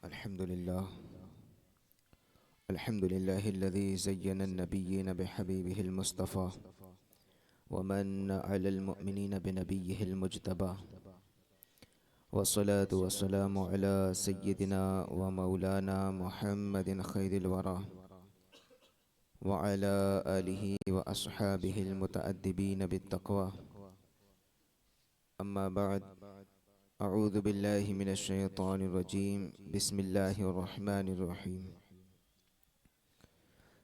الحمد لله الحمد لله الذي زين النبيين بحبيبه المصطفى ومن على المؤمنين بنبيه المجتبى والصلاة والسلام على سيدنا ومولانا محمد خير الورى وعلى آله وأصحابه المتأدبين بالتقوى. أما بعد، أعوذ بالله من الشيطان الرجيم. بسم الله الرحمن الرحيم.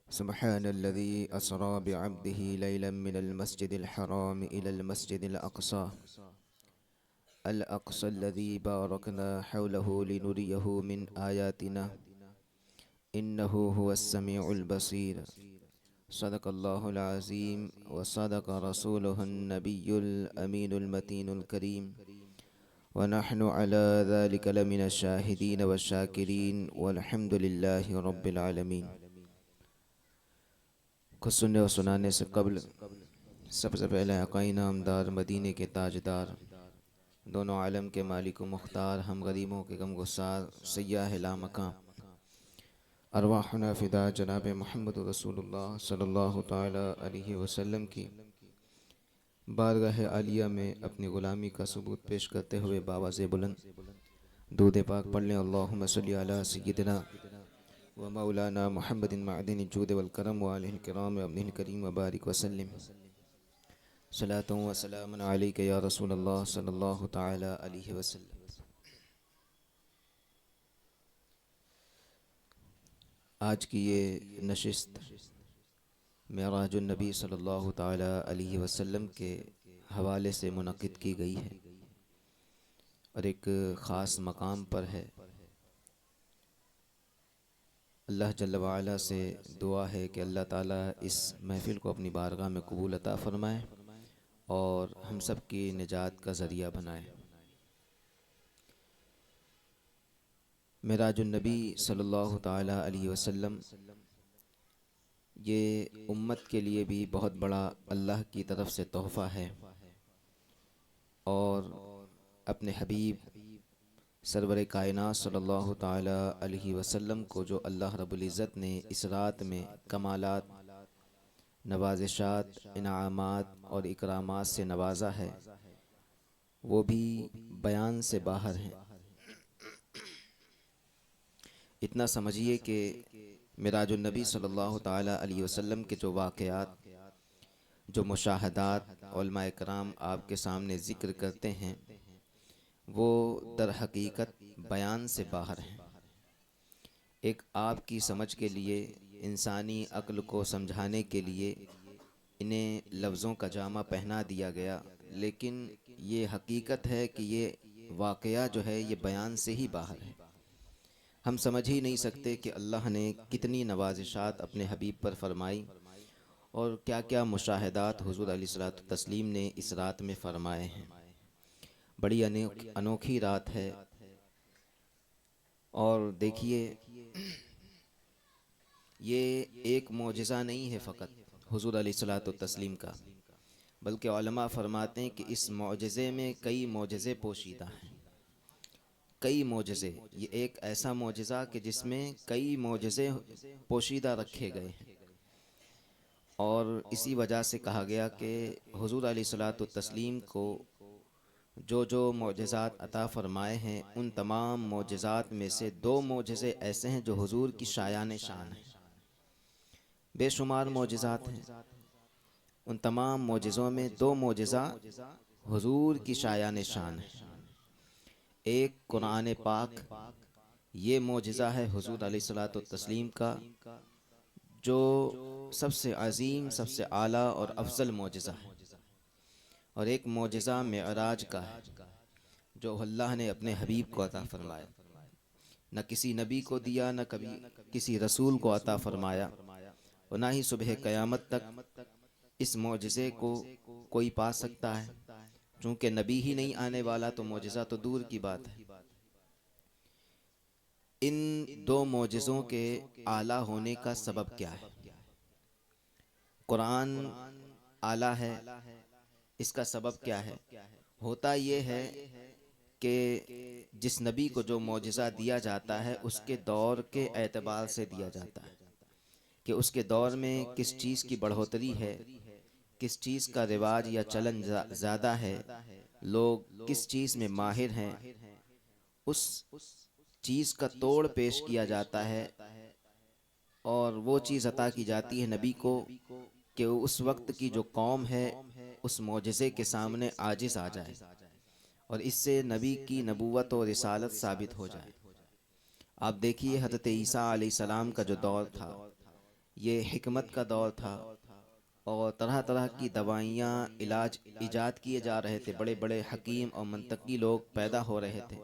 سبحان الذي أسرى بعبده ليلا من المسجد الحرام إلى المسجد الأقصى الذي باركنا حوله لنريه من آياتنا إنه هو السميع البصير. صدق الله العظيم وصدق رسوله النبي الأمين المتين الكريم، ونحن على ذلك لمن الشاهدين والشاكرين والحمد لله رب العالمين. کچھ سننے اور سنانے سے قبل سب سے پہلے عقائی نامدار مدینے کے تاجدار، دونوں عالم کے مالک و مختار، ہم غریبوں کے غم گسار، سیاح لامکاں، ارواحنا فدا جناب محمد رسول اللہ صلی اللہ تعالی علیہ وسلم کی بارگاہ عالیہ میں اپنی غلامی کا ثبوت پیش کرتے ہوئے باواز بلند درود پاک پڑھ لیں۔ اللہم صلی علی سیدنا و مولانا محمد معدن الجود والکرم وآلہ الکرام وابنہ الکریم وبارک وسلم۔ صلاۃ و سلام علیک یا رسول اللہ صلی اللہ تعالی علیہ وسلم۔ آج کی یہ نشست معراج النبی صلی اللہ تعالی علیہ وسلم کے حوالے سے منعقد کی گئی ہے اور ایک خاص مقام پر ہے۔ اللہ جل وعلا سے دعا ہے کہ اللہ تعالیٰ اس محفل کو اپنی بارگاہ میں قبول عطا فرمائے اور ہم سب کی نجات کا ذریعہ بنائے۔ معراج النبی صلی اللہ تعالی علیہ وسلم یہ امت کے لیے بھی بہت بڑا اللہ کی طرف سے تحفہ ہے، اور اپنے حبیب سرور کائنات صلی اللہ تعالی علیہ وسلم کو جو اللہ رب العزت نے اس رات میں کمالات، نوازشات، انعامات اور اکرامات سے نوازا ہے، وہ بھی بیان سے باہر ہیں۔ اتنا سمجھیے کہ معراج النبی صلی اللہ تعالی علیہ وسلم کے جو واقعات، جو مشاہدات علماء کرام آپ کے سامنے ذکر کرتے ہیں، وہ در حقیقت بیان سے باہر ہیں۔ ایک آپ کی سمجھ کے لیے، انسانی عقل کو سمجھانے کے لیے انہیں لفظوں کا جامہ پہنا دیا گیا، لیکن یہ حقیقت ہے کہ یہ واقعہ جو ہے یہ بیان سے ہی باہر ہے۔ ہم سمجھ ہی نہیں سکتے کہ اللہ نے کتنی نوازشات اپنے حبیب پر فرمائی اور کیا کیا مشاہدات حضور علیہ الصلوۃ والتسلیم نے اس رات میں فرمائے ہیں۔ بڑی انوکھی رات ہے، اور دیکھیے یہ ایک معجزہ نہیں ہے فقط حضور علیہ الصلوۃ والتسلیم کا، بلکہ علماء فرماتے ہیں کہ اس معجزے میں کئی معجزے پوشیدہ ہیں۔ کئی معجزے، یہ ایک ایسا معجزہ کہ جس میں کئی معجزے پوشیدہ رکھے گئے ہیں، اور اسی وجہ سے کہا گیا کہ حضور علیہ الصلوۃ والتسلیم کو جو معجزات عطا فرمائے ہیں، ان تمام معجزات میں سے دو معجزے ایسے ہیں جو حضور کی شایان شان ہیں۔ بے شمار معجزات ہیں، ان تمام معجزوں میں دو معجزہ حضور کی شایان شان ہیں۔ ایک قرآن پاک، یہ معجزہ ہے حضور علیہ الصلوۃ والتسلیم کا، جو سب سے عظیم، سب سے اعلیٰ اور افضل معجزہ ہے۔ اور ایک معجزہ معراج کا ہے، جو اللہ نے اپنے حبیب کو عطا فرمایا، نہ کسی نبی کو دیا، نہ کبھی کسی رسول کو عطا فرمایا، اور نہ ہی صبح قیامت تک اس معجزے کو کوئی پا سکتا ہے، چونکہ نبی ہی نہیں آنے والا تو معجزہ تو دور کی بات ہے۔ ان دو معجزوں کے اعلیٰ ہونے کا سبب کیا ہے؟ قرآن اعلیٰ ہے، اس کا سبب کیا ہے؟ ہوتا یہ ہے کہ جس نبی کو جو معجزہ دیا جاتا ہے اس کے دور کے اعتبار سے دیا جاتا ہے کہ اس کے دور میں کس چیز کی بڑھوتری ہے، کس چیز کا رواج یا چلن زیادہ ہے، لوگ کس چیز میں ماہر ہیں، اس چیز کا توڑ پیش کیا جاتا ہے اور وہ چیز عطا کی جاتی ہے نبی کو کہ اس وقت کی جو قوم ہے اس معجزے کے سامنے عاجز آ جائے اور اس سے نبی کی نبوت و رسالت ثابت ہو جائے۔ آپ دیکھیے حضرت عیسیٰ علیہ السلام کا جو دور تھا یہ حکمت کا دور تھا اور طرح طرح کی دوائیاں، علاج ایجاد کیے جا رہے تھے، بڑے بڑے حکیم اور منطقی لوگ پیدا ہو رہے تھے۔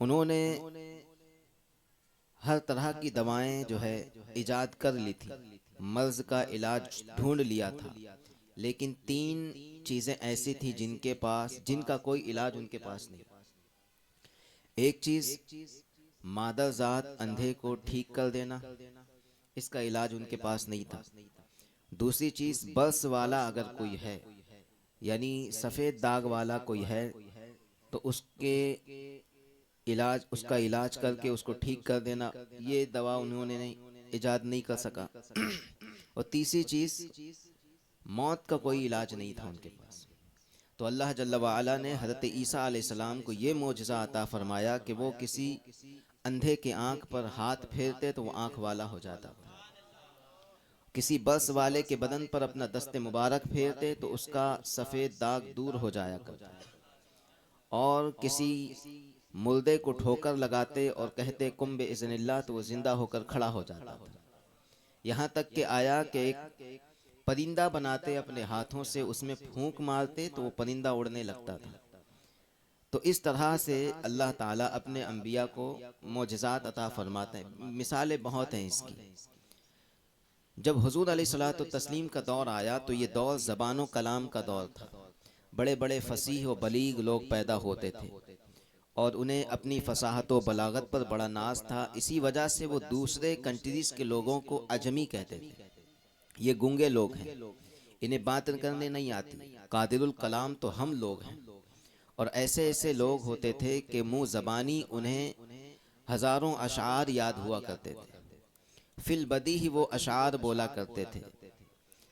انہوں نے ہر طرح کی دوائیں جو ہے ایجاد کر لی تھی، مرض کا علاج ڈھونڈ لیا تھا، لیکن 3 چیزیں ایسی تھیں جن کا کوئی علاج ان کے پاس نہیں۔ ایک چیز مادر ذات اندھے کو ٹھیک کر دینا، اس کا علاج ان کے پاس نہیں تھا۔ دوسری چیز برس والا اگر کوئی ہے، یعنی سفید داغ والا کوئی ہے تو اس کا علاج کر کے اس کو ٹھیک کر دینا، یہ دوا انہوں نے ایجاد نہیں کر سکا۔ اور تیسری چیز موت کا کوئی علاج نہیں تھا ان کے پاس۔ تو اللہ جل وعلا نے حضرت عیسیٰ علیہ السلام کو یہ معجزہ عطا فرمایا کہ وہ کسی اندھے کے آنکھ پر ہاتھ پھیرتے تو وہ آنکھ والا ہو جاتا تھا، کسی برس والے کے بدن پر اپنا دست مبارک پھیرتے تو اس کا سفید داغ دور ہو جایا کرتا، اور کسی مردے کو ٹھوکر لگاتے اور کہتے قم بإذن اللہ تو وہ زندہ ہو کر کھڑا ہو جاتا تھا۔ یہاں تک کہ آیا کہ ایک پرندہ بناتے اپنے ہاتھوں سے، اس میں پھونک مارتے تو وہ پرندہ اڑنے لگتا تھا۔ تو اس طرح سے اللہ تعالیٰ اپنے انبیاء کو معجزات عطا فرماتے ہیں، مثالیں بہت ہیں اس کی۔ جب حضور علیہ الصلوۃ والتسلیم کا دور آیا تو یہ دور زبان و کلام کا دور تھا، بڑے بڑے فصیح و بلیغ لوگ پیدا ہوتے تھے اور انہیں اپنی فصاحت و بلاغت پر بڑا ناز تھا، اسی وجہ سے وہ دوسرے کنٹریز کے لوگوں کو عجمی کہتے تھے۔ یہ گونگے لوگ ہیں، انہیں بات کرنے نہیں آتی، قادر الکلام تو ہم لوگ ہیں۔ اور ایسے ایسے لوگ ہوتے تھے کہ منہ زبانی انہیں ہزاروں اشعار یاد ہوا کرتے تھے، فی البدی ہی وہ اشعار بولا کرتے تھے۔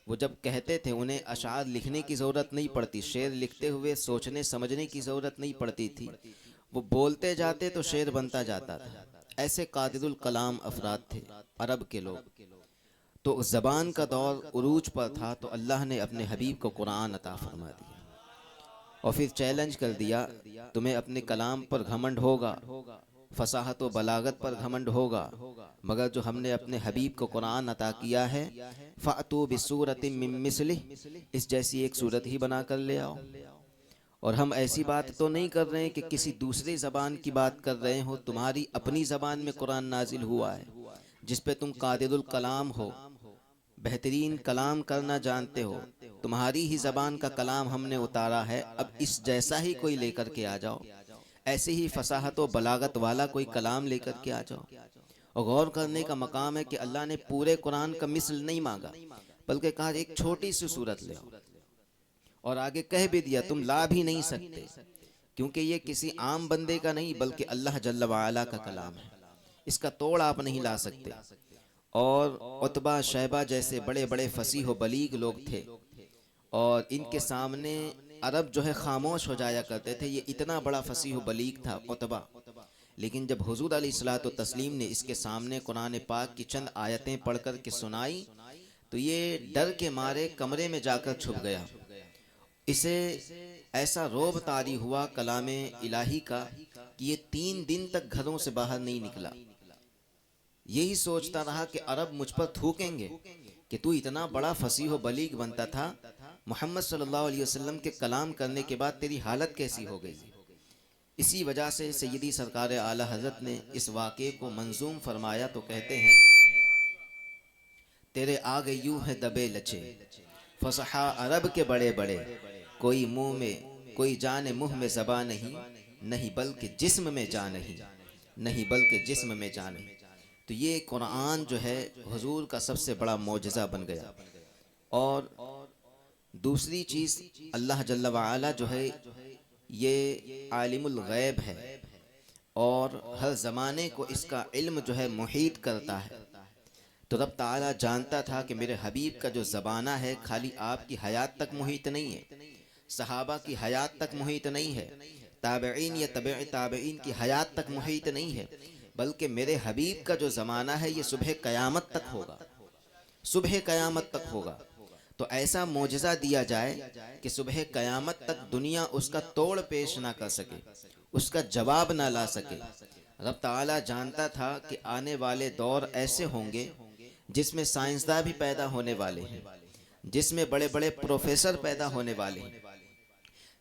وہ جب کہتے تھے انہیں اشعار لکھنے کی ضرورت نہیں پڑتی، شعر لکھتے ہوئے سوچنے سمجھنے کی ضرورت نہیں پڑتی تھی، وہ بولتے جاتے تو شعر بنتا جاتا تھا۔ ایسے قادر الکلام افراد تھے عرب کے لوگ۔ تو زبان کا دور عروج پر تھا تو اللہ نے اپنے حبیب کو قرآن عطا فرما دیا اور پھر چیلنج کر دیا، تمہیں اپنے کلام پر گھمنڈ ہوگا، فصاحت و بلاغت پر گھمنڈ ہوگا، مگر جو ہم نے اپنے حبیب کو قرآن عطا کیا ہے فَأْتُوا بِسُورَةٍ مِّن مِّثْلِهِ، اس جیسی ایک صورت ہی بنا کر لے آؤ۔ اور ہم ایسی بات تو نہیں کر رہے ہیں کہ کسی دوسری زبان کی بات کر رہے ہو، تمہاری اپنی زبان میں قرآن نازل ہوا ہے جس پہ تم قادر الکلام ہو، بہترین کلام کرنا جانتے ہو، تمہاری ہی زبان کا کلام ہم نے اتارا ہے، اب اس جیسا ہی کوئی لے کر کے آ جاؤ، ایسے ہی فصاحت و بلاغت والا کوئی کلام لے کر کے آ جاؤ۔ اور غور کرنے کا مقام ہے کہ اللہ نے پورے قرآن کا مثل نہیں مانگا، بلکہ کہا ایک چھوٹی سی صورت لے آؤ، اور آگے کہہ بھی دیا تم لا بھی نہیں سکتے، کیونکہ یہ کسی عام بندے کا نہیں بلکہ اللہ جل وعلا کا کلام ہے، اس کا توڑ آپ نہیں لا سکتے۔ اور عتبہ شیبہ جیسے بڑے بڑے فصیح و بلیغ لوگ تھے اور ان کے سامنے عرب جو ہے خاموش ہو جایا کرتے تھے، یہ اتنا بڑا فصیح و بلیغ تھا عتبہ۔ لیکن جب حضور علیہ الصلوۃ والتسلیم نے اس کے سامنے قرآن پاک کی چند آیتیں پڑھ کر کے سنائی تو یہ ڈر کے مارے کمرے میں جا کر چھپ گیا، اسے ایسا رعب طاری ہوا کلام الہی کا کہ یہ 3 دن تک گھروں سے باہر نہیں نکلا، یہی سوچتا رہا کہ عرب مجھ پر تھوکیں گے کہ تو اتنا بڑا فصیح و بلیغ بنتا تھا، محمد صلی اللہ علیہ وسلم کے کلام کرنے کے بعد تیری حالت کیسی ہو گئی۔ اسی وجہ سے سیدی سرکار اعلی حضرت نے اس واقعے کو منظوم فرمایا تو کہتے ہیں، تیرے آگے یوں ہے دبے لچے فصحا عرب کے بڑے بڑے، کوئی جان منہ میں زبان نہیں بلکہ جسم میں جان نہیں بلکہ جسم میں جان نہیں۔ تو یہ قرآن جو ہے حضور کا سب سے بڑا معجزہ بن گیا۔ اور دوسری چیز اللہ جل وعلا جو ہے یہ عالم الغیب ہے اور ہر زمانے کو اس کا علم جو ہے محیط کرتا ہے. تو رب تعالیٰ جانتا تھا کہ میرے حبیب کا جو زمانہ ہے خالی آپ کی حیات تک محیط نہیں ہے، صحابہ کی حیات تک محیط نہیں ہے، تابعین یا تبع تابعین کی حیات تک محیط نہیں ہے، بلکہ میرے حبیب کا جو زمانہ ہے یہ صبح قیامت تک ہوگا، صبح قیامت تک ہوگا. تو ایسا معجزہ دیا جائے کہ صبح قیامت تک دنیا اس کا توڑ پیش نہ کر سکے، اس کا جواب نہ لا سکے. رب تعالیٰ جانتا تھا کہ آنے والے دور ایسے ہوں گے جس میں سائنسداں بھی پیدا ہونے والے ہیں، جس میں بڑے بڑے پروفیسر پیدا ہونے والے ہیں،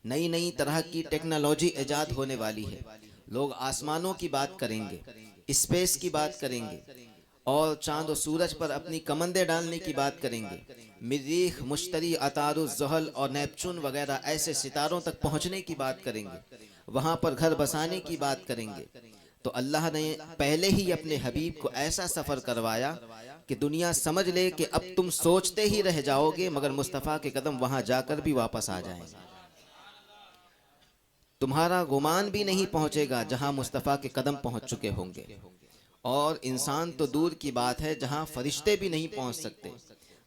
نئی نئی طرح کی ٹیکنالوجی ایجاد ہونے والی ہے. لوگ آسمانوں کی بات کریں گے، اسپیس کی بات کریں گے، اور چاند و سورج پر اپنی کمندیں ڈالنے کی بات کریں گے. مریخ، مشتری، عطارد، زحل اور نیپچون وغیرہ ایسے ستاروں تک پہنچنے کی بات کریں گے، وہاں پر گھر بسانے کی بات کریں گے. تو اللہ نے پہلے ہی اپنے حبیب کو ایسا سفر کروایا کہ دنیا سمجھ لے کہ اب تم سوچتے ہی رہ جاؤ گے مگر مصطفیٰ کے قدم وہاں جا کر بھی واپس آ جائیں گے. تمہارا گمان بھی نہیں پہنچے گا جہاں مصطفیٰ کے قدم پہنچ چکے ہوں گے. اور انسان تو دور کی بات ہے، جہاں فرشتے بھی نہیں پہنچ سکتے،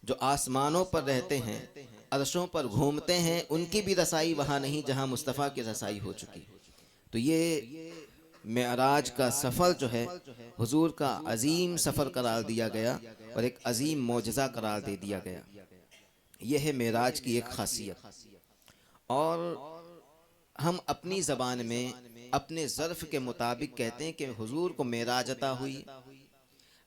جو آسمانوں پر رہتے ہیں، عرشوں پر گھومتے ہیں، ان کی بھی رسائی وہاں نہیں جہاں مصطفیٰ کی رسائی ہو چکی. تو یہ معراج کا سفر جو ہے حضور کا عظیم سفر قرار دیا گیا اور ایک عظیم معجزہ قرار دے دیا گیا. یہ ہے معراج کی ایک خاصیت. اور ہم اپنی زبان میں اپنے ظرف کے مطابق کہتے ہیں کہ حضور کو معراج عطا ہوئی.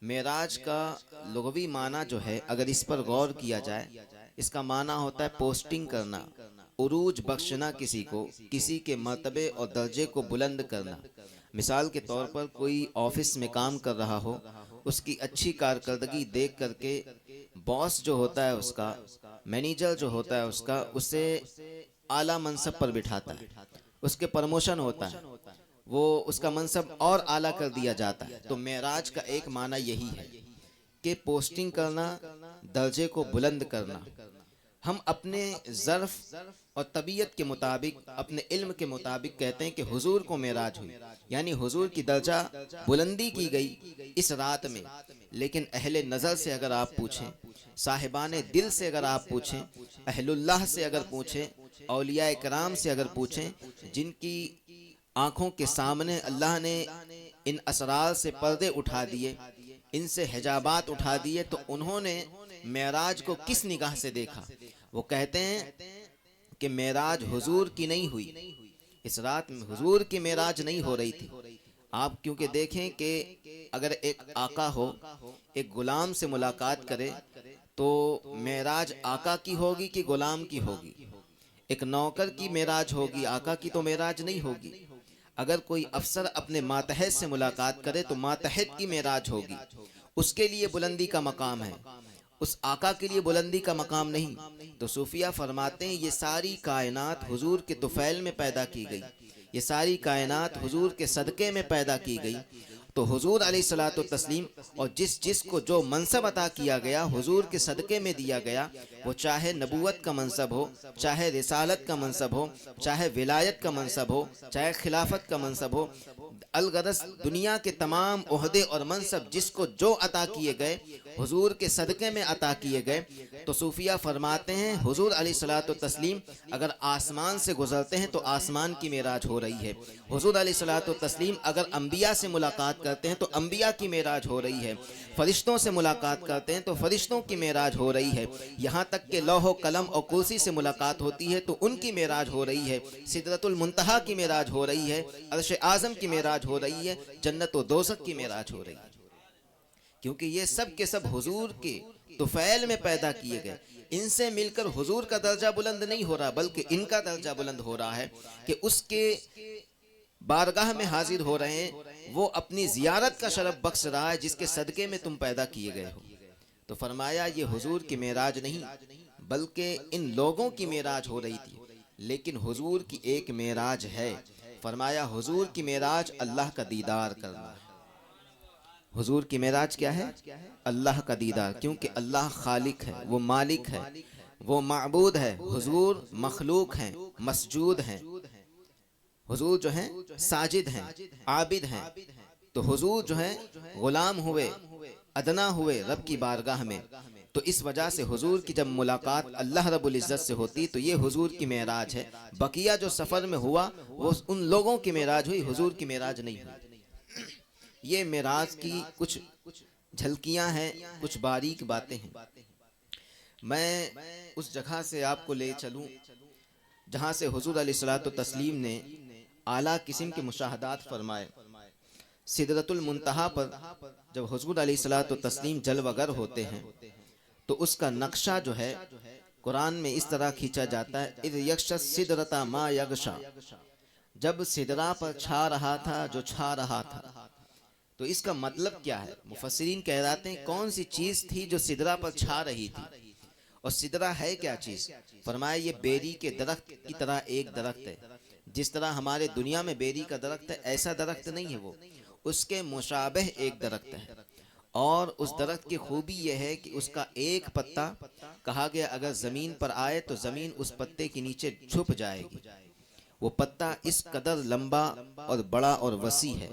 معراج کا لغوی معنی جو ہے اگر اس پر غور کیا جائے، اس کا معنی ہوتا ہے پوسٹنگ کرنا، عروج بخشنا، کسی کو کسی کے مرتبے اور درجے کو بلند کرنا. مثال کے طور پر کوئی آفس میں کام کر رہا ہو، اس کی اچھی کارکردگی دیکھ کر کے باس جو ہوتا ہے اس کا، مینیجر جو ہوتا ہے اس کا، اسے اعلیٰ منصب پر بٹھاتا ہے، اس کے پروموشن ہوتا ہے، وہ اس کا منصب اور اعلیٰ کر دیا جاتا ہے. تو معراج کا ایک معنی یہی ہے کہ پوسٹنگ کرنا، درجے کو بلند کرنا. ہم اپنے ظرف اور طبیعت کے مطابق، اپنے علم کے مطابق کہتے ہیں کہ حضور کو معراج ہوئی، یعنی حضور کی درجہ بلندی کی گئی اس رات میں. لیکن اہل نظر سے اگر آپ پوچھیں، صاحبان دل سے اگر آپ پوچھیں، اہل اللہ سے اگر پوچھیں، اولیاء کرام سے اگر پوچھیں، جن کی آنکھوں کے سامنے اللہ نے ان اسرار سے پردے اٹھا دیے، ان سے حجابات اٹھا دیے، تو انہوں نے معراج کو کس نگاہ سے دیکھا؟ وہ کہتے ہیں کہ معراج حضور کی نہیں ہوئی، اس رات میں حضور کی معراج نہیں ہو رہی تھی. آپ کیونکہ دیکھیں کہ اگر ایک آقا ہو، ایک غلام سے ملاقات کرے تو معراج آقا کی ہوگی کہ غلام کی ہوگی؟ ایک نوکر کی معراج ہوگی، آقا کی تو معراج نہیں ہوگی. اگر کوئی افسر اپنے ماتحت سے ملاقات کرے تو ماتحت کی معراج ہوگی، اس کے لیے بلندی کا مقام ہے، اس آقا کے لیے بلندی کا مقام نہیں. تو صوفیہ فرماتے ہیں یہ ساری کائنات حضور کے طفیل میں پیدا کی گئی، یہ ساری کائنات حضور کے صدقے میں پیدا کی گئی. تو حضور علیہ الصلوۃ والتسلیم اور جس کو جو منصب عطا کیا گیا حضور کے صدقے میں دیا گیا، وہ چاہے نبوت کا منصب ہو، چاہے رسالت کا منصب ہو، چاہے ولایت کا منصب ہو، چاہے خلافت کا منصب ہو، الغرض دنیا کے تمام عہدے اور منصب جس کو جو عطا کیے گئے حضور کے صدقے میں عطا کیے گئے. تو صوفیہ فرماتے ہیں حضور علیہ الصلوۃ والتسلیم اگر آسمان سے گزرتے ہیں تو آسمان کی معراج ہو رہی ہے. حضور علیہ الصلوۃ والتسلیم اگر انبیاء سے ملاقات کرتے ہیں تو انبیاء کی معراج ہو رہی ہے. فرشتوں سے ملاقات کرتے ہیں تو فرشتوں کی معراج ہو رہی ہے. یہاں تک کہ لوح و قلم اور کرسی سے ملاقات ہوتی ہے تو ان کی معراج ہو رہی ہے. سدرۃ المنتہا کی معراج ہو رہی ہے، عرش اعظم کی معراج ہو رہی ہے، جنت و دوزخ کی معراج ہو رہی ہے. کیونکہ یہ سب کے سب حضور کے طفیل میں پیدا کیے گئے. ان سے مل کر حضور کا درجہ بلند نہیں ہو رہا بلکہ ان کا درجہ بلند ہو رہا ہے کہ اس کے بارگاہ میں حاضر ہو رہے ہیں. وہ اپنی زیارت کا شرف بخش رہا ہے جس کے صدقے میں تم پیدا کیے گئے ہو. تو فرمایا یہ حضور کی معراج نہیں بلکہ ان لوگوں کی معراج ہو رہی تھی. لیکن حضور کی ایک معراج ہے. فرمایا حضور کی معراج اللہ کا دیدار کرنا ہے. حضور کی معراج کیا ہے؟ اللہ کا دیدار. کیونکہ اللہ خالق ہے، وہ مالک ہے، وہ معبود ہے. حضور مخلوق ہیں، مسجود ہیں. حضور جو ہیں ساجد ہیں، عابد ہیں، تو حضور جو ہیں غلام ہوئے، ادنا ہوئے رب کی بارگاہ میں. تو اس وجہ سے حضور کی جب ملاقات اللہ رب العزت سے ہوتی تو یہ حضور کی معراج ہے. بقیہ جو سفر میں ہوا وہ ان لوگوں کی معراج ہوئی، حضور کی معراج نہیں ہوئی. یہ معراج کی کچھ جھلکیاں ہیں، کچھ باریک باتیں ہیں. میں اس جگہ سے آپ کو لے چلوں جہاں سے حضور علیہ الصلوۃ والتسلیم نے اعلیٰ قسم کے مشاہدات فرمائے. سدرۃ المنتہا پر جب حضور علیہ الصلوۃ والتسلیم جلوہ گر ہوتے ہیں تو اس کا نقشہ جو ہے قرآن میں اس طرح کھینچا جاتا ہے، اذ یغشی السدرۃ ما یغشی، جب سدرہ پر چھا رہا تھا جو چھا رہا تھا. تو اس کا مطلب کیا ہے؟ مفسرین کہتے ہیں کون سی چیز تھی جو سدرہ پر چھا رہی تھی، اور سدرہ ہے کیا چیز؟ فرمایا یہ بیری کے درخت کی طرح ایک درخت ہے. جس طرح ہمارے دنیا میں بیری کا درخت ہے ایسا درخت نہیں ہے، وہ اس کے مشابہ ایک درخت ہے. اور اس درخت کی خوبی یہ ہے کہ اس کا ایک پتا کہا گیا اگر زمین پر آئے تو زمین اس پتے کے نیچے چھپ جائے گی. وہ پتا اس قدر لمبا اور بڑا اور وسیع ہے.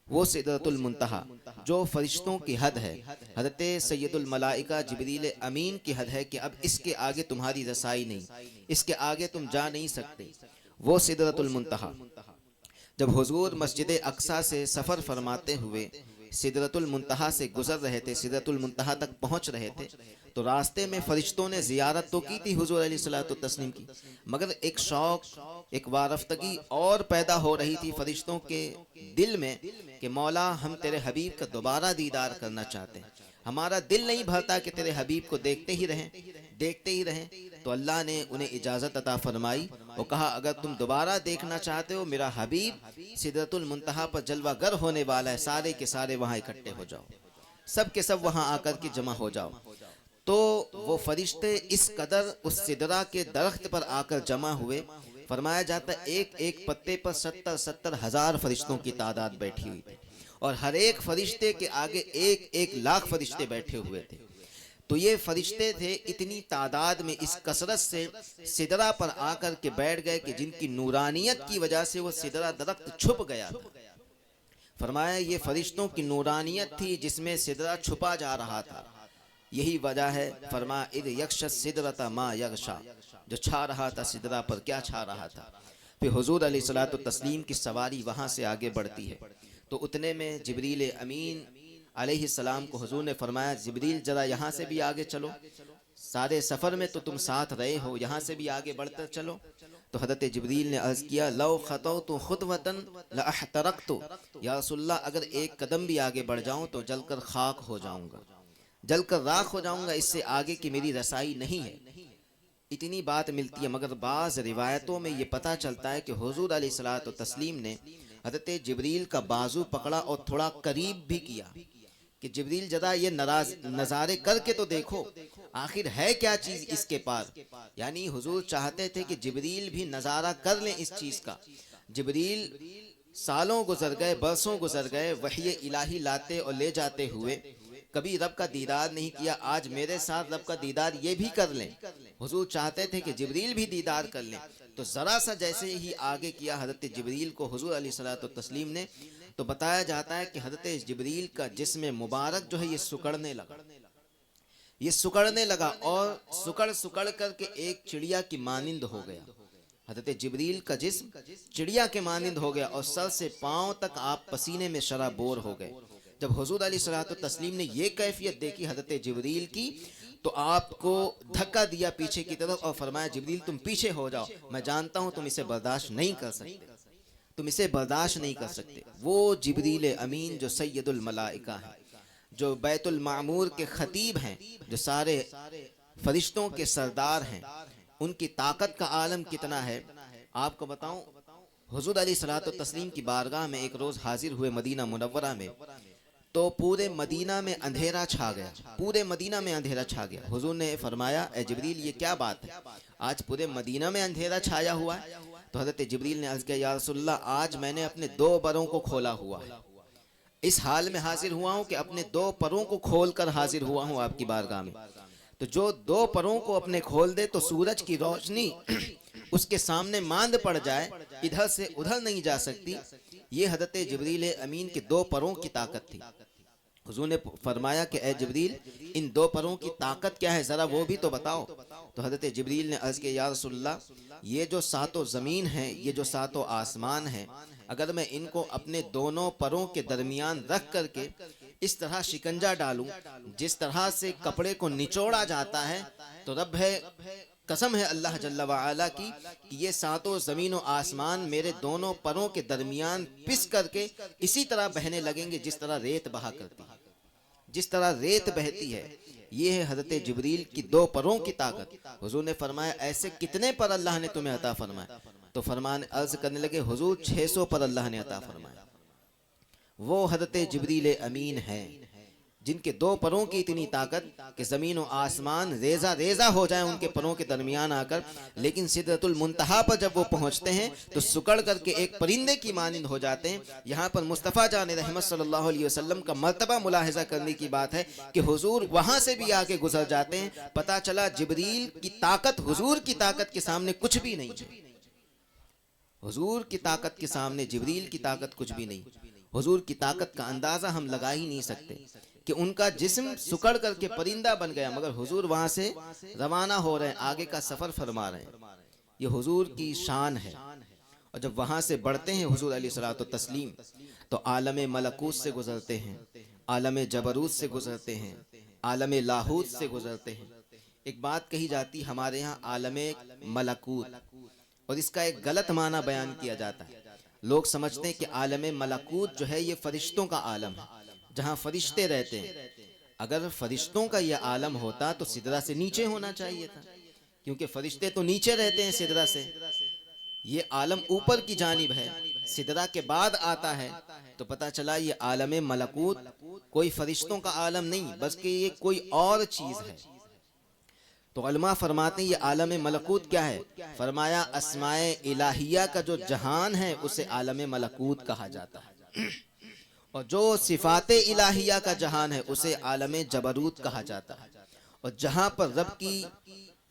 وہ سدرۃ المنتہا جو فرشتوں کی حد ہے، حضرت سید الملائکہ جبریل امین کی حد ہے کہ اب اس کے آگے تمہاری رسائی نہیں، اس کے آگے تم جا نہیں سکتے. وہ سدرۃ المنتہا جب حضور مسجد اقصیٰ سے سفر فرماتے ہوئے سدرۃ المنتہا سے گزر رہے تھے، سدرۃ المنتہا تک پہنچ رہے تھے، تو راستے میں فرشتوں نے زیارت تو کی تھی حضور علیہ الصلوۃ والتسلیم کی، مگر ایک شوق، ایک وارفتگی اور پیدا ہو رہی تھی فرشتوں کے دل میں کہ مولا ہم تیرے حبیب کا دوبارہ دیدار کرنا چاہتے ہیں. ہمارا دل نہیں بھرتا کہ تیرے حبیب کو دیکھتے ہی رہیں، دیکھتے ہی رہیں. تو اللہ نے انہیں اجازت عطا فرمائی اور کہا اگر تم دوبارہ دیکھنا چاہتے ہو میرا حبیب سدرۃ المنتہا پر جلوہ گر ہونے والا ہے، سارے کے سارے وہاں اکٹھے ہو جاؤ، سب کے سب وہاں آ کر کے جمع ہو جاؤ. تو وہ فرشتے اس قدر اس سدرہ کے درخت پر آ کر جمع ہوئے. فرمایا جاتا ہے ایک ایک پتے پر 70 ہزار فرشتوں کی تعداد بیٹھی ہوئی تھی، اور ہر ایک فرشتے کے آگے ایک ایک لاکھ فرشتے بیٹھے ہوئے تھے. تو یہ فرشتے تھے اتنی تعداد میں اس کثرت سے سدرہ پر آ کر کے بیٹھ گئے کہ جن کی نورانیت کی وجہ سے وہ سدرہ درخت چھپ گیا تھا. فرمایا یہ فرشتوں کی نورانیت تھی جس میں سدرہ چھپا جا رہا تھا، یہی وجہ ہے. فرمایا اذ یغشی السدرۃ ما یغشی، جو چھا رہا تھا سدرہ پر، کیا چھا رہا تھا. پھر حضور علیہ الصلوۃ والتسلیم کی سواری وہاں سے آگے بڑھتی ہے. تو اتنے میں جبریل امین علیہ السلام کو حضور نے فرمایا جبریل ذرا یہاں سے بھی آگے چلو، سارے سفر میں تو تم ساتھ رہے ہو، یہاں سے بھی آگے بڑھتے چلو. تو حضرت جبریل نے عرض کیا لو خطوت خطوۃ لاحترقت، یا رسول اللہ اگر ایک قدم بھی آگے بڑھ جاؤں تو جل کر خاک ہو جاؤں گا، جل کر راکھ ہو جاؤں گا، اس سے آگے کی میری رسائی نہیں ہے. اتنی بات ملتی ہے. مگر بعض روایتوں میں یہ پتہ چلتا ہے کہ حضور علیہ الصلوۃ والتسلیم نے حضرت جبریل کا بازو پکڑا اور تھوڑا قریب بھی کیا کہ جبریل ذرا یہ نظارے کر کے تو دیکھو آخر ہے کیا چیز اس کے پاس. یعنی حضور چاہتے تھے کہ جبریل بھی نظارہ کر لیں اس چیز کا. جبریل سالوں گزر گئے، برسوں گزر گئے وحی الہی لاتے اور لے جاتے ہوئے، کبھی رب کا دیدار نہیں کیا. آج میرے ساتھ رب کا دیدار یہ بھی کر لیں. حضور چاہتے تھے کہ جبریل بھی دیدار کر لیں. تو ذرا سا جیسے ہی آگے کیا حضرت جبریل کو حضور علیہ الصلوۃ والتسلیم نے، تو بتایا جاتا ہے کہ حضرت جبریل کا جسم مبارک جو ہے یہ سکڑنے لگا، یہ سکڑنے لگا اور سکڑ کر کے ایک چڑیا کی مانند ہو گیا. حضرت جبریل کا جسم چڑیا کے مانند ہو گیا اور سر سے پاؤں تک آپ پسینے میں شرابور ہو گئے. جب حضور علیہ الصلوۃ والتسلیم نے یہ کیفیت دیکھی حضرت جبریل کی تو آپ کو دھکا دیا پیچھے کی طرف اور فرمایا جبریل تم پیچھے ہو جاؤ، میں جانتا ہوں تم اسے برداشت نہیں کر سکتے، تم اسے برداشت نہیں کر سکتے. وہ جبریل امین جو سید الملائکہ ہیں، جو بیت المعمور کے خطیب ہیں، جو سارے فرشتوں کے سردار ہیں، ان کی طاقت کا عالم کتنا ہے. آپ کو بتاؤں حضور علیہ الصلوۃ والتسلیم کی بارگاہ میں ایک روز حاضر ہوئے مدینہ منورہ میں، تو پورے مدینہ میں اندھیرا چھا گیا، پورے مدینہ میں اندھیرا چھا گیا. حضور نے فرمایا اے جبریل یہ کیا بات ہے، آج پورے مدینہ میں اندھیرا چھایا ہوا ہے. تو حضرت جبریل نے عرض کیا یا رسول اللہ آج میں نے اپنے 2 پروں کو کھولا ہوا ہے، اس حال میں حاضر ہوا ہوں کہ اپنے 2 پروں کو کھول کر حاضر ہوا ہوں آپ کی بارگاہ میں. تو جو 2 پروں کو اپنے کھول دے تو سورج کی روشنی اس کے سامنے ماند پڑ جائے ادھر سے ادھر نہیں جا سکتی، یہ حضرت جبریل امین کے دو پروں کی طاقت تھی۔ حضور نے فرمایا کہ اے جبریل، ان دو پروں کی طاقت کیا ہے، ذرا وہ بھی تو بتاؤ۔ تو حضرت جبریل نے عرض کیا، یا رسول اللہ، یہ جو ساتوں زمین ہیں، یہ جو ساتوں آسمان ہیں، اگر میں ان کو اپنے دونوں پروں کے درمیان رکھ کر کے اس طرح شکنجا ڈالوں جس طرح سے کپڑے کو نچوڑا جاتا ہے، تو رب ہے، قسم ہے اللہ جل وعلا کی کہ یہ ساتوں زمین و آسمان میرے دونوں پروں کے درمیان پس کر کے اسی طرح بہنے لگیں گے جس طرح ریت بہا کرتی ہے، جس طرح ریت بہتی ہے۔ یہ ہے حضرت جبریل کی دو پروں کی طاقت۔ حضور نے فرمایا ایسے کتنے پر اللہ نے تمہیں عطا فرمایا؟ تو فرمان عرض کرنے لگے حضور 600 پر اللہ نے عطا فرمایا۔ وہ حضرت جبریل امین ہیں جن کے دو پروں کی اتنی طاقت کہ زمین و آسمان ریزہ ریزہ ہو جائیں ان کے پروں کے درمیان آ کر، لیکن سدرۃ المنتہا پر جب وہ پہنچتے ہیں تو سکڑ کر کے ایک پرندے کی مانند ہو جاتے ہیں۔ یہاں پر مصطفیٰ جان رحمت صلی اللہ علیہ وسلم کا مرتبہ ملاحظہ کرنے کی بات ہے کہ حضور وہاں سے بھی آگے گزر جاتے ہیں۔ پتہ چلا جبریل کی طاقت حضور کی طاقت کے سامنے کچھ بھی نہیں ہے۔ حضور کی طاقت کے سامنے جبریل کی طاقت کچھ بھی نہیں۔ حضور کی طاقت کا اندازہ ہم لگا ہی نہیں سکتے کہ ان کا جسم سکڑ کر کے پرندہ بن گیا، مگر حضور وہاں سے روانہ ہو رہے ہیں، آگے کا سفر فرما رہے ہیں۔ یہ حضور کی شان ہے۔ اور جب وہاں سے بڑھتے ہیں حضور علیہ الصلوۃ والتسلیم تو عالم ملکوت سے گزرتے ہیں، عالم جبروت سے گزرتے ہیں، عالم لاہوت سے گزرتے ہیں۔ ایک بات کہی جاتی ہمارے یہاں عالم ملکوت، اور اس کا ایک غلط معنی بیان کیا جاتا ہے۔ لوگ سمجھتے ہیں کہ عالم ملکوت جو ہے یہ فرشتوں کا عالم ہے، جہاں فرشتے رہتے ہیں۔ اگر فرشتوں کا یہ عالم ہوتا تو سدرہ سے نیچے ہونا چاہیے تھا، کیونکہ فرشتے تو نیچے رہتے ہیں سدرہ سے۔ یہ عالم اوپر کی جانب ہے، سدرہ کے بعد آتا ہے، تو پتہ چلا یہ عالم ملکوت کوئی فرشتوں کا عالم نہیں بلکہ یہ کوئی اور چیز ہے۔ تو علماء فرماتے ہیں یہ عالم ملکوت کیا ہے؟ فرمایا اسماء الہیہ کا جو جہان ہے اسے عالم ملکوت کہا جاتا ہے، اور جو صفات الہیہ کا جہان ہے اسے عالم جبروت کہا جاتا ہے۔ اور جہاں پر رب کی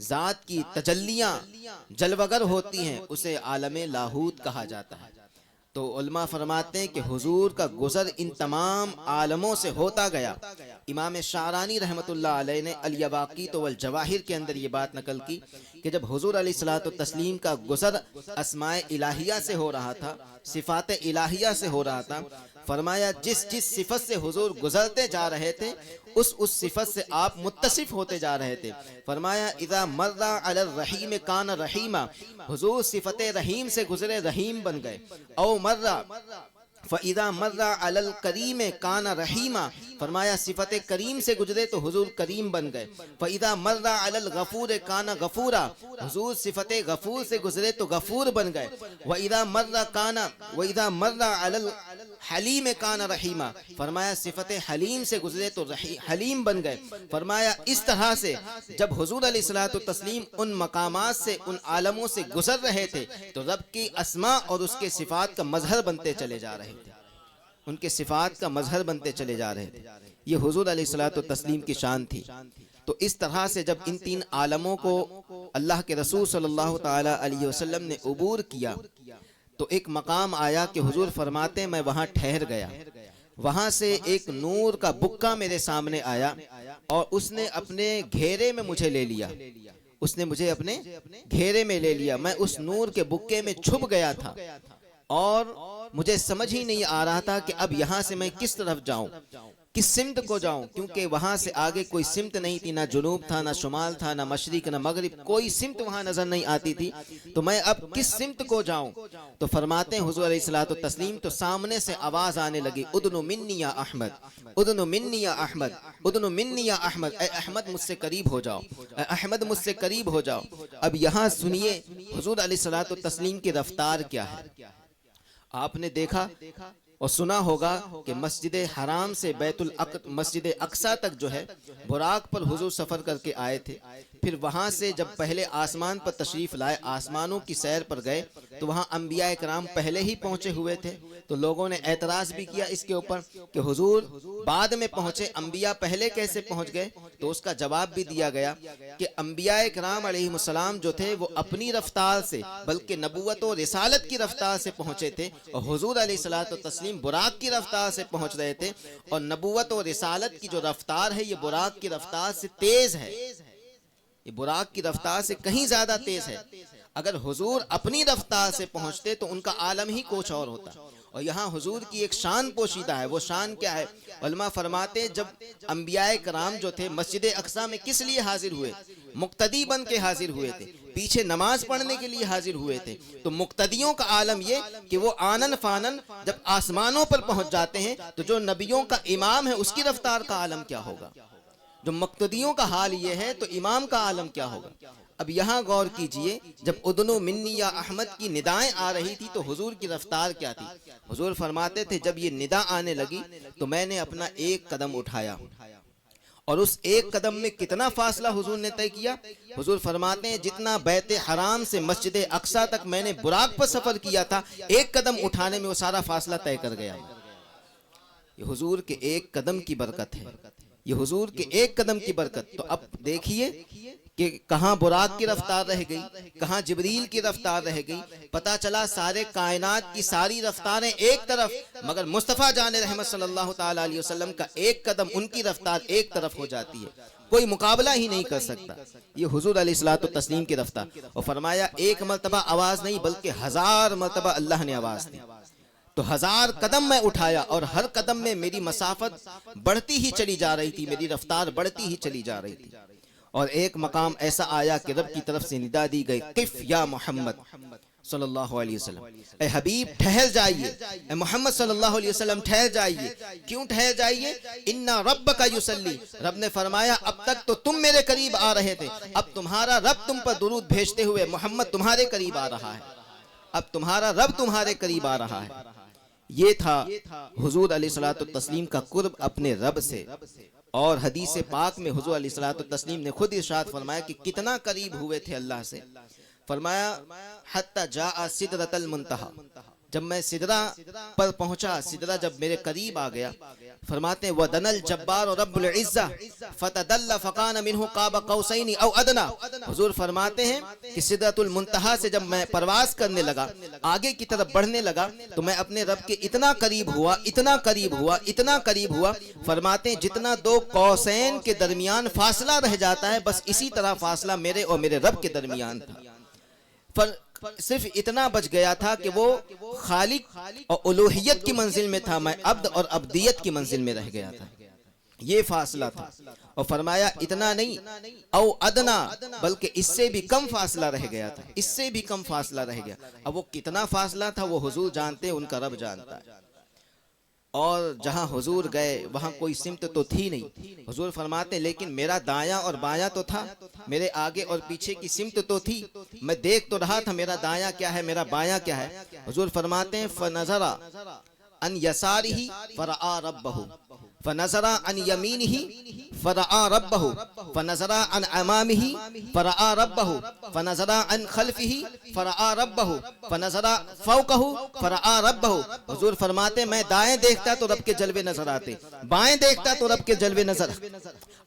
ذات کی تجلیاں جلوگر ہوتی ہیں اسے عالم لاہوت کہا جاتا ہے۔ تو علماء فرماتے ہیں کہ حضور کا گزر ان تمام عالموں سے ہوتا گیا۔ امام شعرانی رحمت اللہ علیہ نے الیواقیت والجواہر کے اندر یہ بات نقل کی کہ جب حضور علیہ الصلوۃ والتسلیم کا گزر اسماء الہیہ سے ہو رہا تھا، صفات الہیہ سے ہو رہا تھا، فرمایا جس جس صفت سے حضور گزرتے جا رہے تھے اس صفت سے آپ متصف ہوتے جا رہے تھے۔ فرمایا اذا مر علی الرحیم کان رحیما، حضور صفت رحیم سے گزرے رحیم بن گئے۔ او مر فَإِذَا مَرَّ عَلَى الْكَرِيمِ كَانَ رَحِيمًا، فرمایا صفت کریم سے گزرے تو حضور کریم بن گئے۔ فَإِذَا مَرَّ عَلَى الْغَفُورِ كَانَ غَفُورًا، حضور صفت غفور سے گزرے تو غفور بن گئے۔ وَإِذَا مَرَّ عَلَى الْحَلِيمِ كَانَ رَحِيمًا، فرمایا صفت حلیم سے گزرے تو حلیم بن گئے۔ فرمایا اس طرح سے جب حضور علیہ الصلوۃ والتسلیم ان مقامات سے، ان عالموں سے گزر رہے تھے تو رب کی اسماء اور اس کے صفات کا مظہر بنتے چلے جا رہے تھے، ان کے صفات کا مظہر بنتے چلے جا رہے تھے۔ یہ حضور علیہ الصلوۃ والتسلیم کی شان تھی۔ تو اس طرح سے جب ان تین عالموں کو اللہ کے رسول صلی اللہ تعالی علیہ وسلم نے عبور کیا تو ایک مقام آیا کہ حضور فرماتے ہیں میں وہاں ٹھہر گیا، وہاں سے ایک نور کا بکا میرے سامنے آیا اور اس نے اپنے گھیرے میں مجھے لے لیا، اس نے مجھے اپنے گھیرے میں لے لیا۔ میں اس نور کے بکے میں چھپ گیا تھا اور مجھے سمجھ ہی نہیں آ رہا تھا کہ اب یہاں سے میں کس طرف جاؤں، کس سمت کو جاؤں، کیونکہ وہاں سے آگے کوئی سمت نہیں تھی، نہ جنوب تھا، نہ شمال تھا، نہ مشرق، نہ مغرب، کوئی سمت وہاں نظر نہیں آتی تھی۔ تو میں اب کس سمت کو جاؤں؟ تو فرماتے ہیں حضور علیہ الصلوۃ والتسلیم تو سامنے سے آواز آنے لگی، ادنو منی یا احمد، ادنو منی یا احمد، ادنو منی یا احمد، اے احمد مجھ سے قریب ہو جاؤ، اے احمد مجھ سے قریب ہو جاؤ۔ اب یہاں سنیے حضور علیہ الصلوۃ والتسلیم کی رفتار کیا ہے۔ آپ نے دیکھا اور سنا ہوگا کہ مسجد حرام سے مسجد اقصیٰ تک جو ہے براق پر حضور سفر کر کے آئے تھے، پھر وہاں سے جب پہلے آسمان پر تشریف لائے، آسمانوں کی سیر پر گئے تو وہاں انبیاء کرام پہلے ہی پہنچے ہوئے تھے، تو لوگوں نے اعتراض بھی کیا اس کے اوپر کہ حضور بعد میں پہنچے، انبیاء پہلے کیسے پہنچ گئے؟ تو اس کا جواب بھی دیا گیا کہ انبیاء کرام علیہ السلام جو تھے وہ اپنی رفتار سے بلکہ نبوت و رسالت کی رفتار سے پہنچے تھے، اور حضور علیہ الصلوۃ والتسلیم براق کی رفتار سے پہنچ رہے تھے، اور نبوت و رسالت کی جو رفتار ہے یہ براق کی رفتار سے تیز ہے، یہ براق کی رفتار سے کہیں زیادہ تیز ہے۔ اگر حضور اپنی رفتار سے پہنچتے تو ان کا عالم ہی کچھ اور ہوتا، اور یہاں حضور کی ایک شان پوشیدہ ہے۔ وہ شان کیا ہے؟ علماء فرماتے جب انبیاء کرام جو تھے مسجد اقصی میں کس لیے حاضر ہوئے؟ مقتدی بن کے حاضر ہوئے تھے، پیچھے نماز پڑھنے کے لیے حاضر ہوئے تھے۔ تو مقتدیوں کا عالم یہ کہ وہ آنن فانن جب آسمانوں پر پہنچ جاتے ہیں تو جو نبیوں کا امام ہے اس کی رفتار کا عالم کیا ہوگا؟ جو مقتدیوں کا حال یہ ہے تو امام کا عالم کیا ہوگا؟ اب یہاں غور کیجئے، جب ادنو منی یا احمد کی ندائیں آ رہی تھی تو حضور کی رفتار کیا تھی؟ حضور فرماتے تھے جب یہ ندا آنے لگی تو میں نے اپنا ایک قدم اٹھایا، اور اس ایک قدم میں کتنا فاصلہ حضور نے طے کیا؟ حضور فرماتے ہیں جتنا بیت حرام سے مسجد اقصی تک میں نے براق پر سفر کیا تھا، ایک قدم اٹھانے میں وہ سارا فاصلہ طے کر گیا۔ یہ حضور کے ایک قدم کی برکت ہے، یہ حضور کے ایک قدم کی برکت۔ تو اب دیکھیے کہ کہاں براق کی رفتار رہ گئی، کہاں جبریل کی رفتار رہ گئی۔ پتہ چلا سارے کائنات کی ساری رفتاریں ایک طرف، مگر مصطفیٰ جان رحمت صلی اللہ تعالیٰ علیہ وسلم کا ایک قدم، ان کی رفتار ایک طرف ہو جاتی ہے، کوئی مقابلہ ہی نہیں کر سکتا۔ یہ حضور علیہ الصلوۃ والتسلیم کی رفتار، اور فرمایا ایک مرتبہ آواز نہیں بلکہ 1000 مرتبہ اللہ نے آواز دی، تو 1000 قدم میں اٹھایا، اور ہر قدم میں میری مسافت بڑھتی ہی چلی جا رہی تھی، میری رفتار بڑھتی ہی چلی جا رہی تھی۔ اور ایک مقام ایسا آیا کہ رب کی طرف سے ندا دی گئی، قف یا محمد صلی اللہ علیہ وسلم، اے حبیب ٹھہر جائیے، اے محمد صلی اللہ علیہ وسلم ٹھہر جائیے۔ کیوں ٹھہر جائیے؟ ان ربک یصلی، رب نے فرمایا اب تک تو تم میرے قریب آ رہے تھے، اب تمہارا رب تم پر درود بھیجتے ہوئے محمد تمہارے قریب آ رہا ہے، اب تمہارا رب تمہارے قریب آ رہا ہے۔ یہ تھا حضور علیہ الصلوۃ والتسلیم کا قرب اپنے رب سے۔ اور حدیث پاک میں حضور علیہ الصلوۃ والتسلیم نے خود ارشاد فرمایا کہ کتنا قریب ہوئے تھے اللہ سے۔ فرمایا حتی جاء سدرۃ المنتہی، جب میں سدرہ پر پہنچا، سدرہ جب میرے قریب آ گیا، فرماتے ہیں وَدَنَ الْجَبَّارُ رَبُّ الْعِزَّةِ فَتَدَلَّ فَقَانَ مِنْهُ قَابَ قَوْسَيْنِ أَوْ أَدْنَىٰ۔ حضور فرماتے ہیں کہ سدرۃ المنتہی سے جب میں پرواز کرنے لگا، آگے کی طرف بڑھنے لگا، تو میں اپنے رب کے اتنا قریب ہوا، اتنا قریب ہوا، اتنا قریب ہوا، فرماتے ہیں جتنا دو قوسین کے درمیان فاصلہ رہ جاتا ہے، بس اسی طرح فاصلہ میرے اور میرے رب کے درمیان تھا۔ صرف اتنا بچ گیا تھا کہ وہ خالق اور الوہیت کی منزل میں تھا، میں عبد اور عبدیت کی منزل میں رہ گیا تھا، یہ فاصلہ تھا۔ اور فرمایا اتنا نہیں او ادنا، بلکہ اس سے بھی کم فاصلہ رہ گیا تھا، اس سے بھی کم فاصلہ رہ گیا۔ اب وہ کتنا فاصلہ تھا وہ حضور جانتے ہیں، ان کا رب جانتا ہے۔ اور جہاں حضور گئے وہاں کوئی سمت تو تھی نہیں، حضور فرماتے ہیں لیکن میرا دایاں اور بایاں تو تھا، میرے آگے اور پیچھے کی سمت تو تھی، میں دیکھ تو رہا تھا میرا دایاں کیا ہے، میرا بایاں کیا ہے۔ حضور فرماتے ہیں فنظر عن یسارہ فرآ ربہ، فنظر عن یمینہ فرآ ربہ، فنظر عن امامہ فرآ ربہ، فنظر عن خلفہ فرآ ربہ، فنظر فوقہ فرآ ربہ۔ حضور فرماتے میں دائیں دیکھتا تو رب کے جلوے نظر آتے، بائیں دیکھتا تو رب کے جلوے نظر،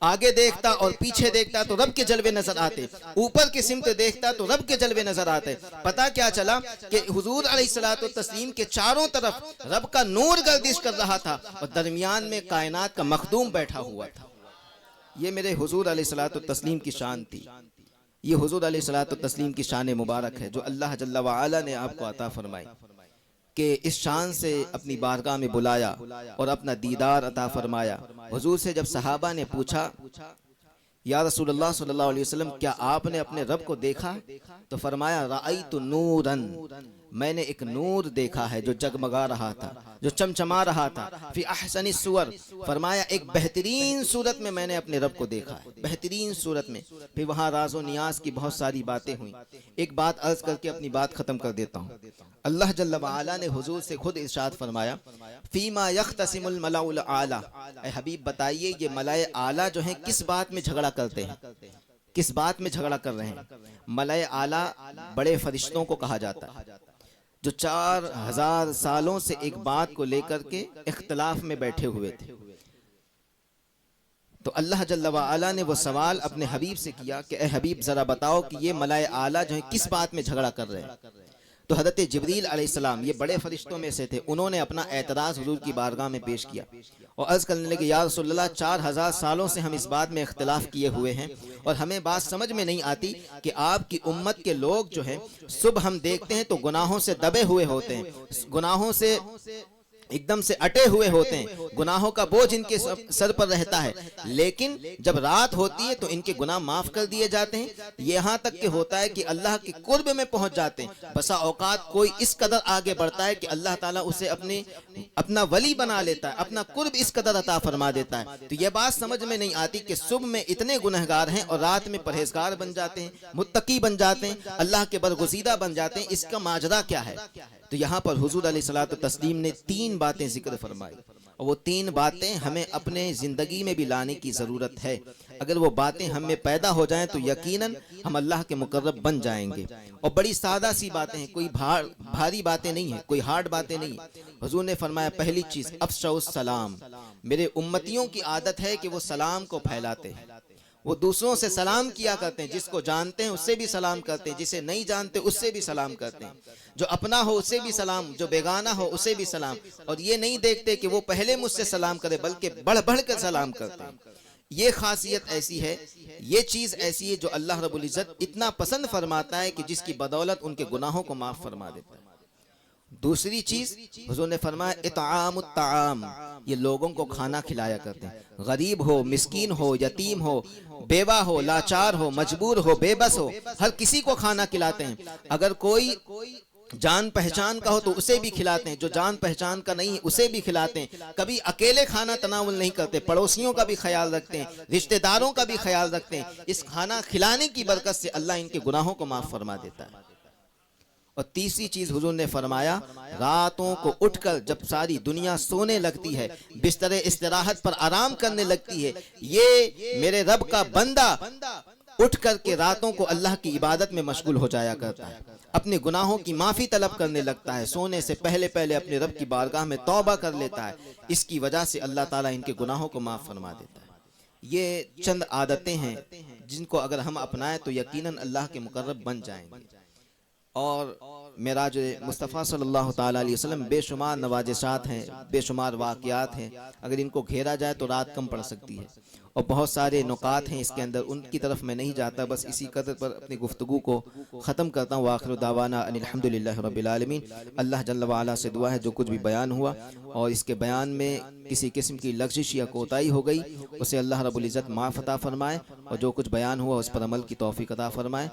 آگے دیکھتا اور پیچھے دیکھتا تو رب کے جلوے نظر آتے، اوپر کی سمت دیکھتا تو رب کے جلوے نظر آتے۔ پتہ کیا چلا کہ حضور علیہ الصلوۃ والتسلیم کے چاروں طرف رب کا نور گردش کر رہا تھا، اور درمیان میں کائنات کا مخدوم بیٹھا ہوا تھا۔ یہ میرے حضور علیہ الصلوۃ والتسلیم کی شان تھی، یہ حضور علیہ الصلوۃ والتسلیم کی شان مبارک ہے جو اللہ جل وعلا نے آپ کو عطا فرمائی، کہ اس شان سے اپنی بارگاہ میں بلایا اور اپنا دیدار عطا فرمایا۔ حضور سے جب صحابہ نے پوچھا یا رسول اللہ صلی اللہ علیہ وسلم کیا آپ نے اپنے رب کو دیکھا؟ تو فرمایا رأیت نوراً، میں نے ایک نور دیکھا ہے جو جگمگا رہا تھا، جو چمچما رہا تھا، فی احسن الصور، فرمایا ایک بہترین صورت میں میں نے اپنے رب کو دیکھا ہے، بہترین صورت میں۔ پھر وہاں راز و نیاز کی بہت ساری باتیں ہوئیں، ایک بات عرض کر کے اپنی بات ختم کر دیتا ہوں۔ اللہ جل وعلا نے حضور سے خود ارشاد فرمایا فیما یختصم الملأ الاعلی، اے حبیب بتائیے یہ ملائے اعلیٰ جو ہیں کس بات میں جھگڑا کرتے ہیں، کس بات میں جھگڑا کر رہے ہیں؟ ملائے اعلیٰ بڑے فرشتوں کو کہا جاتا ہے، جو 4000 سالوں سے ایک بات کو لے کر کے اختلاف میں بیٹھے ہوئے تھے۔ تو اللہ جل وعلا نے وہ سوال اپنے حبیب سے کیا کہ اے حبیب ذرا بتاؤ کہ یہ ملائے اعلیٰ جو ہیں کس بات میں جھگڑا کر رہے ہیں۔ تو حضرت جبریل علیہ السلام یہ بڑے فرشتوں میں سے تھے، انہوں نے اپنا اعتراض حضور کی بارگاہ میں پیش کیا اور عرض کرنے لگے یا رسول اللہ 4000 سالوں سے ہم اس بات میں اختلاف کیے ہوئے ہیں اور ہمیں بات سمجھ میں نہیں آتی کہ آپ کی امت کے لوگ جو ہیں صبح ہم دیکھتے ہیں تو گناہوں سے دبے ہوئے ہوتے ہیں، گناہوں سے ایک دم سے اٹے ہوئے ہوتے ہیں، گناہوں کا بوجھ ان کے سر پر رہتا ہے، لیکن جب رات ہوتی ہے تو ان کے گناہ معاف کر دیے جاتے ہیں، یہاں تک کہ ہوتا ہے کہ اللہ کے قرب میں پہنچ جاتے ہیں۔ بسا اوقات کوئی اس قدر آگے بڑھتا ہے کہ اللہ تعالیٰ اسے اپنا ولی بنا لیتا ہے، اپنا قرب اس قدر عطا فرما دیتا ہے۔ تو یہ بات سمجھ میں نہیں آتی کہ صبح میں اتنے گنہگار ہیں اور رات میں پرہیزگار بن جاتے ہیں، متقی بن جاتے ہیں، اللہ کے برگزیدہ بن جاتے ہیں، اس کا ماجرا کیا ہے؟ تو یہاں پر حضور علیہ الصلوۃ والتسلیم نے 3 باتیں ذکر فرمائی اور وہ 3 باتیں ہمیں اپنے زندگی میں بھی لانے کی ضرورت ہے۔ اگر وہ باتیں ہم میں پیدا ہو جائیں تو یقیناً ہم اللہ کے مقرب بن جائیں گے، اور بڑی سادہ سی باتیں ہیں، کوئی بھاری باتیں نہیں ہیں، کوئی ہارڈ باتیں نہیں ہیں۔ حضور نے فرمایا پہلی چیز افشوا السلام، میرے امتیوں کی عادت ہے کہ وہ سلام کو پھیلاتے ہیں، وہ دوسروں سے سلام کیا کرتے ہیں، جس کو جانتے ہیں اس سے بھی سلام کرتے ہیں، جسے نہیں جانتے اس سے بھی سلام کرتے ہیں، جو اپنا ہو اسے بھی سلام، جو بیگانہ ہو اسے بھی سلام، اور یہ نہیں دیکھتے کہ وہ پہلے مجھ سے سلام کرے بلکہ بڑھ بڑھ کر سلام کرتے ہیں۔ یہ خاصیت ایسی ہے، یہ چیز ایسی ہے جو اللہ رب العزت اتنا پسند فرماتا ہے کہ جس کی بدولت ان کے گناہوں کو معاف فرما دیتا ہے۔ دوسری چیز حضور نے فرمایا اطعام الطعام، یہ لوگوں کو کھانا کھلایا کرتے ہیں، غریب ہو، مسکین ہو، یتیم ہو، بیوہ ہو، لاچار ہو، مجبور ہو، بے بس ہو، ہر کسی کو کھانا کھلاتے ہیں۔ اگر کوئی جان پہچان کا ہو تو اسے بھی کھلاتے ہیں، جو جان پہچان کا نہیں اسے بھی کھلاتے ہیں۔ کبھی اکیلے کھانا تناول نہیں کرتے، پڑوسیوں کا بھی خیال رکھتے ہیں، رشتہ داروں کا بھی خیال رکھتے ہیں۔ اس کھانا کھلانے کی برکت سے اللہ ان کے گناہوں کو معاف فرما دیتا ہے۔ اور تیسری چیز حضور نے فرمایا راتوں کو اٹھ کر جب ساری دنیا سونے لگتی ہے، بستر استراحت پر آرام کرنے لگتی ہے، یہ میرے رب کا بندہ اٹھ کر کے راتوں کو اللہ کی عبادت میں مشغول ہو جایا کرتا ہے، اپنے گناہوں کی معافی طلب کرنے لگتا ہے، سونے سے پہلے اپنے رب کی بارگاہ میں توبہ کر لیتا ہے، اس کی وجہ سے اللہ تعالیٰ ان کے گناہوں کو معاف فرما دیتا ہے۔ یہ چند عادتیں ہیں جن کو اگر ہم اپنائیں تو یقیناً اللہ کے مقرب بن جائیں گے۔ اور معراج مصطفیٰ صلی اللہ تعالیٰ علیہ وسلم بے شمار نوازشات ہیں، بے شمار واقعات ہیں، اگر ان کو گھیرا جائے تو رات کم پڑ سکتی ہے، اور بہت سارے نکات ہیں اس کے اندر، ان کی طرف میں نہیں جاتا، بس اسی قدر پر اپنی گفتگو کو ختم کرتا ہوں۔ وآخر دعوانا ان الحمدللہ رب العالمین۔ اللہ جل وعلا سے دعا ہے جو کچھ بھی بیان ہوا اور اس کے بیان میں کسی قسم کی لغزش یا کوتاہی ہو گئی اسے اللہ رب العزت معاف عطا فرمائے، اور جو کچھ بیان ہوا اس پر عمل کی توفیق عطا فرمائے۔